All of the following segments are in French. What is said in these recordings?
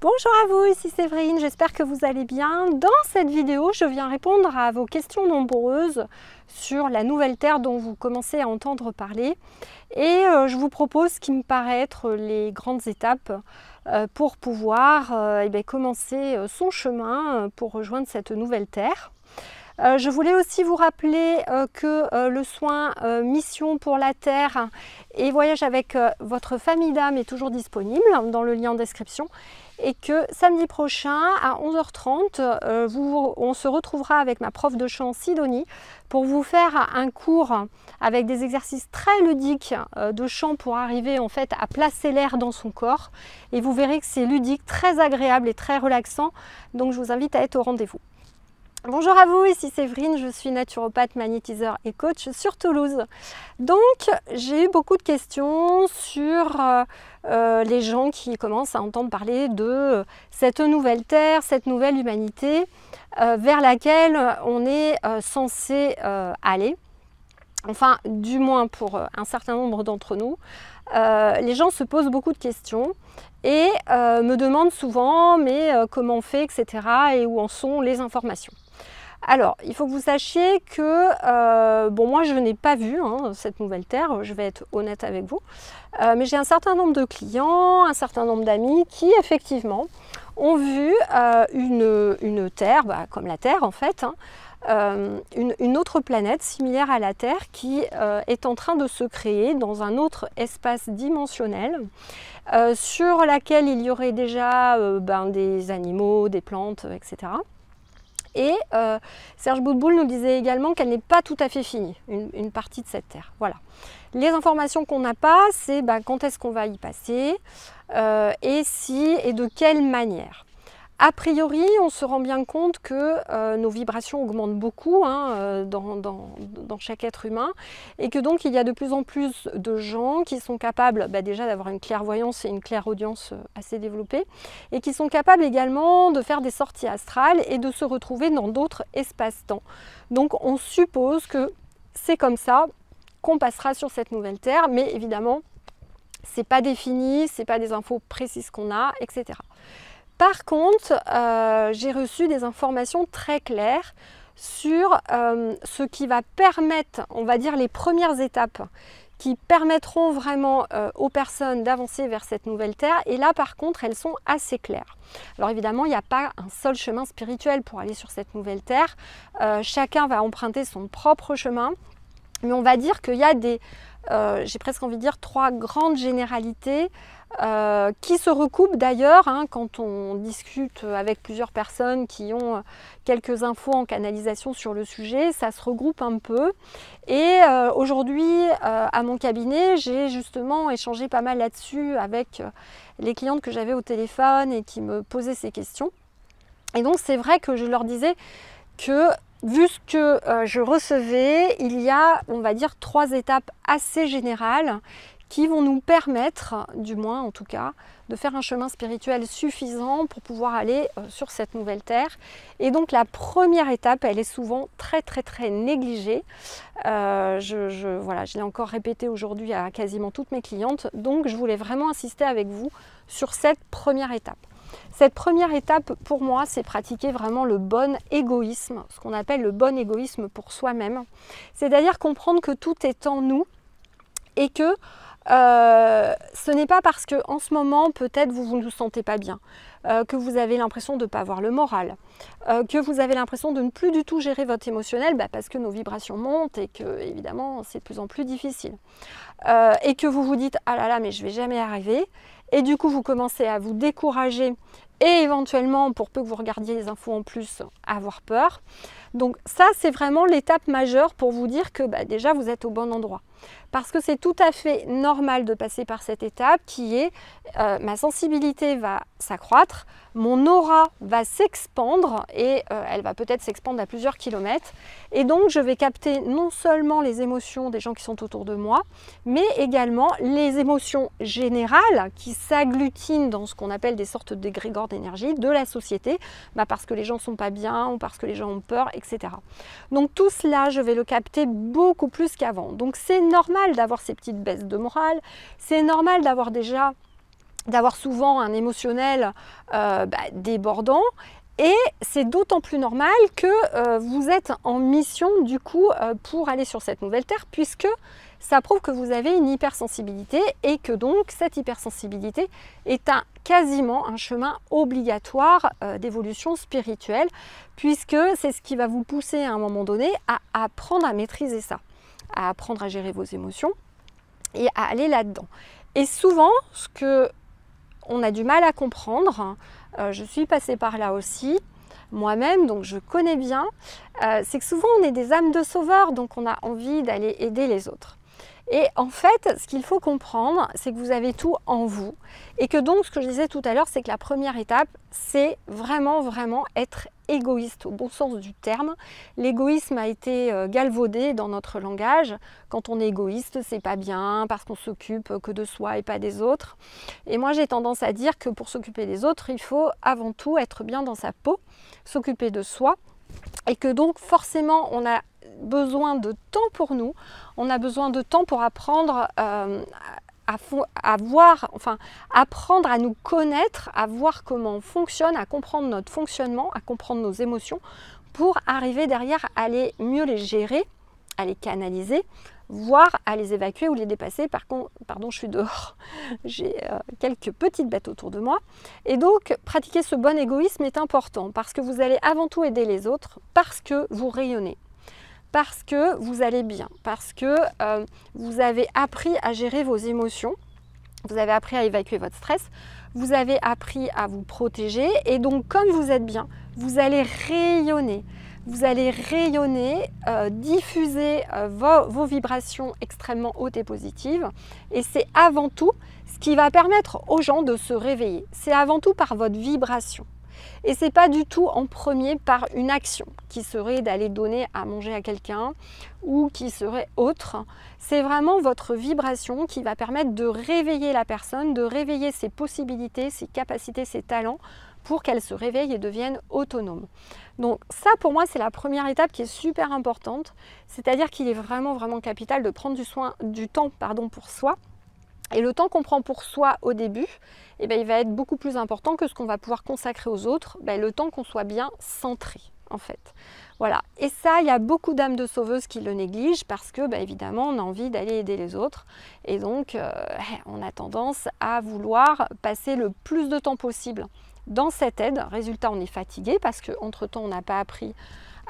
Bonjour à vous, ici Séverine, j'espère que vous allez bien. Dans cette vidéo, je viens répondre à vos questions nombreuses sur la nouvelle Terre dont vous commencez à entendre parler. Et je vous propose ce qui me paraît être les grandes étapes pour pouvoir commencer son chemin pour rejoindre cette nouvelle Terre. Je voulais aussi vous rappeler que le soin Mission pour la Terre et Voyage avec votre famille d'âme est toujours disponible dans le lien en description et que samedi prochain à 11h30, on se retrouvera avec ma prof de chant Sidonie pour vous faire un cours avec des exercices très ludiques de chant pour arriver en fait à placer l'air dans son corps et vous verrez que c'est ludique, très agréable et très relaxant, donc je vous invite à être au rendez-vous. Bonjour à vous, ici Séverine, je suis naturopathe, magnétiseur et coach sur Toulouse. Donc j'ai eu beaucoup de questions sur les gens qui commencent à entendre parler de cette nouvelle Terre, cette nouvelle humanité vers laquelle on est censé aller. Enfin, du moins pour un certain nombre d'entre nous. Les gens se posent beaucoup de questions et me demandent souvent mais comment on fait, etc. et où en sont les informations. Alors, il faut que vous sachiez que, moi je n'ai pas vu cette nouvelle Terre, je vais être honnête avec vous, mais j'ai un certain nombre de clients, un certain nombre d'amis qui effectivement ont vu une Terre, comme la Terre en fait, une autre planète similaire à la Terre qui est en train de se créer dans un autre espace dimensionnel sur laquelle il y aurait déjà des animaux, des plantes, etc. Et Serge Boudboul nous disait également qu'elle n'est pas tout à fait finie, une partie de cette Terre. Voilà. Les informations qu'on n'a pas, c'est quand est-ce qu'on va y passer et si et de quelle manière. A priori, on se rend bien compte que nos vibrations augmentent beaucoup dans chaque être humain et que donc il y a de plus en plus de gens qui sont capables déjà d'avoir une clairvoyance et une clairaudience assez développée et qui sont capables également de faire des sorties astrales et de se retrouver dans d'autres espaces-temps. Donc on suppose que c'est comme ça qu'on passera sur cette nouvelle Terre, mais évidemment, c'est pas défini, c'est pas des infos précises qu'on a, etc. Par contre, j'ai reçu des informations très claires sur ce qui va permettre, on va dire, les premières étapes qui permettront vraiment aux personnes d'avancer vers cette nouvelle Terre. Et là, par contre, elles sont assez claires. Alors évidemment, il n'y a pas un seul chemin spirituel pour aller sur cette nouvelle Terre. Chacun va emprunter son propre chemin. Mais on va dire qu'il y a j'ai presque envie de dire, 3 grandes généralités qui se recoupent d'ailleurs quand on discute avec plusieurs personnes qui ont quelques infos en canalisation sur le sujet, ça se regroupe un peu. Et aujourd'hui, à mon cabinet, j'ai justement échangé pas mal là-dessus avec les clientes que j'avais au téléphone et qui me posaient ces questions. Et donc c'est vrai que je leur disais que vu ce que je recevais, il y a, on va dire, 3 étapes assez générales qui vont nous permettre, du moins en tout cas, de faire un chemin spirituel suffisant pour pouvoir aller sur cette nouvelle Terre. Et donc la première étape, elle est souvent très négligée. Je l'ai encore répété aujourd'hui à quasiment toutes mes clientes, donc je voulais vraiment insister avec vous sur cette première étape. Cette première étape, pour moi, c'est pratiquer vraiment le bon égoïsme, ce qu'on appelle le bon égoïsme pour soi-même. C'est-à-dire comprendre que tout est en nous et que ce n'est pas parce qu'en ce moment, peut-être vous ne vous sentez pas bien, que vous avez l'impression de ne pas avoir le moral, que vous avez l'impression de ne plus du tout gérer votre émotionnel parce que nos vibrations montent et que, évidemment, c'est de plus en plus difficile. Et que vous vous dites « Ah là là, mais je ne vais jamais y arriver ». Et du coup, vous commencez à vous décourager et éventuellement, pour peu que vous regardiez les infos en plus, à avoir peur. Donc ça, c'est vraiment l'étape majeure pour vous dire que déjà, vous êtes au bon endroit. Parce que c'est tout à fait normal de passer par cette étape qui est ma sensibilité va s'accroître, mon aura va s'expandre et elle va peut-être s'expandre à plusieurs kilomètres. Et donc, je vais capter non seulement les émotions des gens qui sont autour de moi, mais également les émotions générales qui s'agglutinent dans ce qu'on appelle des sortes d'égrégores d'énergie de la société, parce que les gens ne sont pas bien ou parce que les gens ont peur, etc. Donc tout cela, je vais le capter beaucoup plus qu'avant. Donc c'est normal d'avoir ces petites baisses de morale, c'est normal d'avoir déjà d'avoir souvent un émotionnel débordant. Et c'est d'autant plus normal que vous êtes en mission du coup pour aller sur cette nouvelle terre, puisque ça prouve que vous avez une hypersensibilité et que donc cette hypersensibilité est quasiment un chemin obligatoire d'évolution spirituelle, puisque c'est ce qui va vous pousser à un moment donné à apprendre à maîtriser ça, à apprendre à gérer vos émotions et à aller là-dedans. Et souvent, ce que on a du mal à comprendre, je suis passée par là aussi, moi-même, donc je connais bien, c'est que souvent on est des âmes de sauveurs, donc on a envie d'aller aider les autres. Et en fait, ce qu'il faut comprendre, c'est que vous avez tout en vous. Et que donc, ce que je disais tout à l'heure, c'est que la première étape, c'est vraiment être égoïste au bon sens du terme. L'égoïsme a été galvaudé dans notre langage. Quand on est égoïste, c'est pas bien parce qu'on s'occupe que de soi et pas des autres. Et moi, j'ai tendance à dire que pour s'occuper des autres, il faut avant tout être bien dans sa peau, s'occuper de soi. Et que donc, forcément, on a besoin de temps pour nous, on a besoin de temps pour apprendre apprendre à nous connaître, à voir comment on fonctionne, à comprendre notre fonctionnement, à comprendre nos émotions, pour arriver derrière à mieux les gérer, à les canaliser, voire à les évacuer ou les dépasser. Pardon, je suis dehors, j'ai quelques petites bêtes autour de moi. Et donc, pratiquer ce bon égoïsme est important parce que vous allez avant tout aider les autres, parce que vous rayonnez, parce que vous allez bien, parce que vous avez appris à gérer vos émotions, vous avez appris à évacuer votre stress, vous avez appris à vous protéger et donc comme vous êtes bien, vous allez rayonner. Vous allez rayonner, diffuser vos vibrations extrêmement hautes et positives. Et c'est avant tout ce qui va permettre aux gens de se réveiller. C'est avant tout par votre vibration. Et ce n'est pas du tout en premier par une action qui serait d'aller donner à manger à quelqu'un ou qui serait autre. C'est vraiment votre vibration qui va permettre de réveiller la personne, de réveiller ses possibilités, ses capacités, ses talents pour qu'elle se réveille et devienne autonome. Donc ça pour moi c'est la première étape qui est super importante, c'est-à-dire qu'il est vraiment capital de prendre du temps pour soi. Et le temps qu'on prend pour soi au début, il va être beaucoup plus important que ce qu'on va pouvoir consacrer aux autres, le temps qu'on soit bien centré en fait. Voilà. Et ça, il y a beaucoup d'âmes de sauveuses qui le négligent parce que évidemment on a envie d'aller aider les autres et donc on a tendance à vouloir passer le plus de temps possible dans cette aide. Résultat, on est fatigué parce qu'entre-temps on n'a pas appris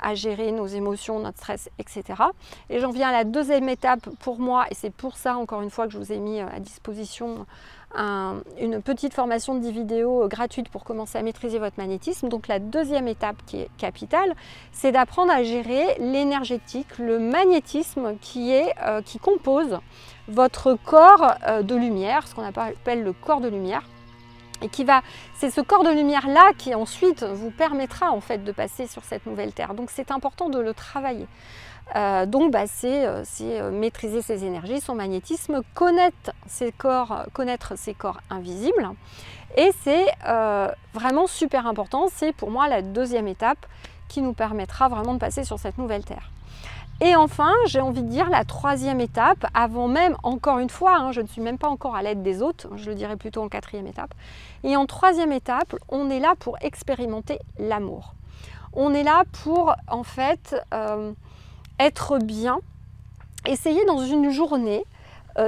à gérer nos émotions, notre stress, etc. Et j'en viens à la deuxième étape pour moi, et c'est pour ça encore une fois que je vous ai mis à disposition une petite formation de 10 vidéos gratuite pour commencer à maîtriser votre magnétisme. Donc la deuxième étape qui est capitale, c'est d'apprendre à gérer l'énergétique, le magnétisme qui compose votre corps de lumière, ce qu'on appelle le corps de lumière. Et c'est ce corps de lumière là qui ensuite vous permettra en fait de passer sur cette nouvelle terre. Donc c'est important de le travailler. C'est maîtriser ses énergies, son magnétisme, connaître ses corps invisibles. Et c'est vraiment super important. C'est pour moi la deuxième étape qui nous permettra vraiment de passer sur cette nouvelle terre. Et enfin, j'ai envie de dire la troisième étape, avant même, encore une fois, je ne suis même pas encore à l'aide des autres, je le dirais plutôt en quatrième étape. Et en troisième étape, on est là pour expérimenter l'amour. On est là pour, en fait, être bien, essayer dans une journée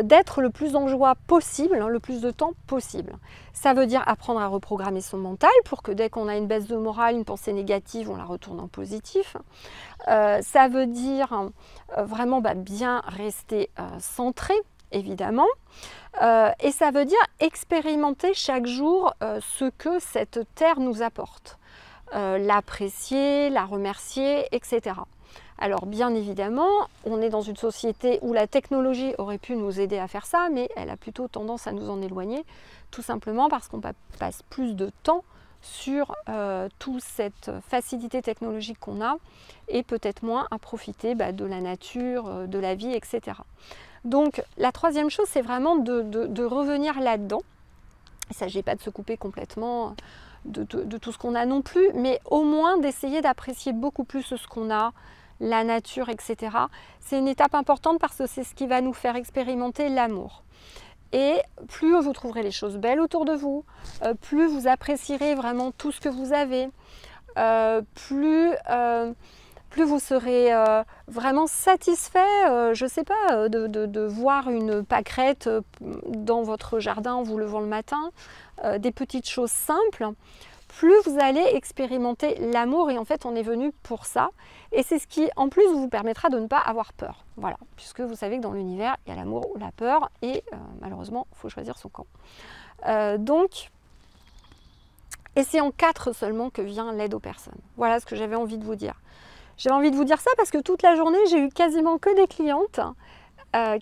d'être le plus en joie possible, le plus de temps possible. Ça veut dire apprendre à reprogrammer son mental pour que dès qu'on a une baisse de morale, une pensée négative, on la retourne en positif. Ça veut dire vraiment bien rester centré, évidemment. Et ça veut dire expérimenter chaque jour ce que cette terre nous apporte. L'apprécier, la remercier, etc. Alors bien évidemment, on est dans une société où la technologie aurait pu nous aider à faire ça, mais elle a plutôt tendance à nous en éloigner, tout simplement parce qu'on passe plus de temps sur toute cette facilité technologique qu'on a et peut-être moins à profiter de la nature, de la vie, etc. Donc la troisième chose, c'est vraiment de revenir là-dedans. Il ne s'agit pas de se couper complètement de tout ce qu'on a non plus, mais au moins d'essayer d'apprécier beaucoup plus ce qu'on a, la nature, etc. C'est une étape importante parce que c'est ce qui va nous faire expérimenter l'amour. Et plus vous trouverez les choses belles autour de vous, plus vous apprécierez vraiment tout ce que vous avez, plus vous serez vraiment satisfait, je ne sais pas, de voir une pâquerette dans votre jardin en vous levant le matin, des petites choses simples. Plus vous allez expérimenter l'amour, et en fait on est venu pour ça, et c'est ce qui en plus vous permettra de ne pas avoir peur, voilà, puisque vous savez que dans l'univers il y a l'amour ou la peur, et malheureusement il faut choisir son camp. Donc, et c'est en 4 seulement que vient l'aide aux personnes. Voilà ce que j'avais envie de vous dire. J'avais envie de vous dire ça parce que toute la journée j'ai eu quasiment que des clientes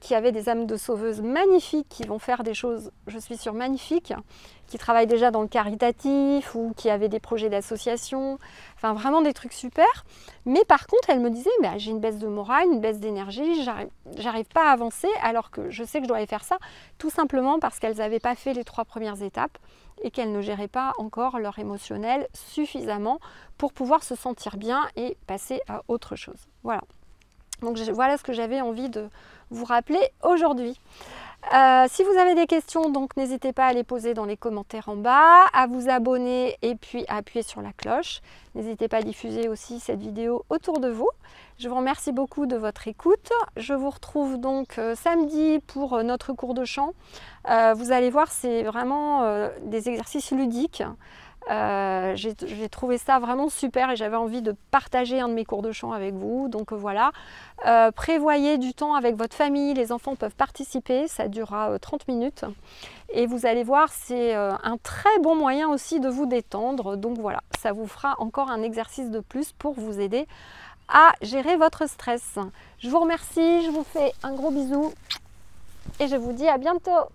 qui avaient des âmes de sauveuses magnifiques, qui vont faire des choses, je suis sûre, magnifiques, qui travaillent déjà dans le caritatif ou qui avaient des projets d'association, enfin vraiment des trucs super. Mais par contre, elles me disaient, bah, j'ai une baisse de morale, une baisse d'énergie, j'arrive pas à avancer alors que je sais que je dois faire ça, tout simplement parce qu'elles n'avaient pas fait les 3 premières étapes et qu'elles ne géraient pas encore leur émotionnel suffisamment pour pouvoir se sentir bien et passer à autre chose. Voilà. Donc voilà ce que j'avais envie de vous rappeler aujourd'hui. Si vous avez des questions, donc n'hésitez pas à les poser dans les commentaires en bas, à vous abonner et puis à appuyer sur la cloche. N'hésitez pas à diffuser aussi cette vidéo autour de vous. Je vous remercie beaucoup de votre écoute. Je vous retrouve donc samedi pour notre cours de chant. Vous allez voir, c'est vraiment des exercices ludiques. J'ai trouvé ça vraiment super et j'avais envie de partager un de mes cours de chant avec vous, donc voilà. Prévoyez du temps avec votre famille, les enfants peuvent participer, ça durera 30 minutes et vous allez voir, c'est un très bon moyen aussi de vous détendre, donc voilà, ça vous fera encore un exercice de plus pour vous aider à gérer votre stress. Je vous remercie, je vous fais un gros bisou et je vous dis à bientôt.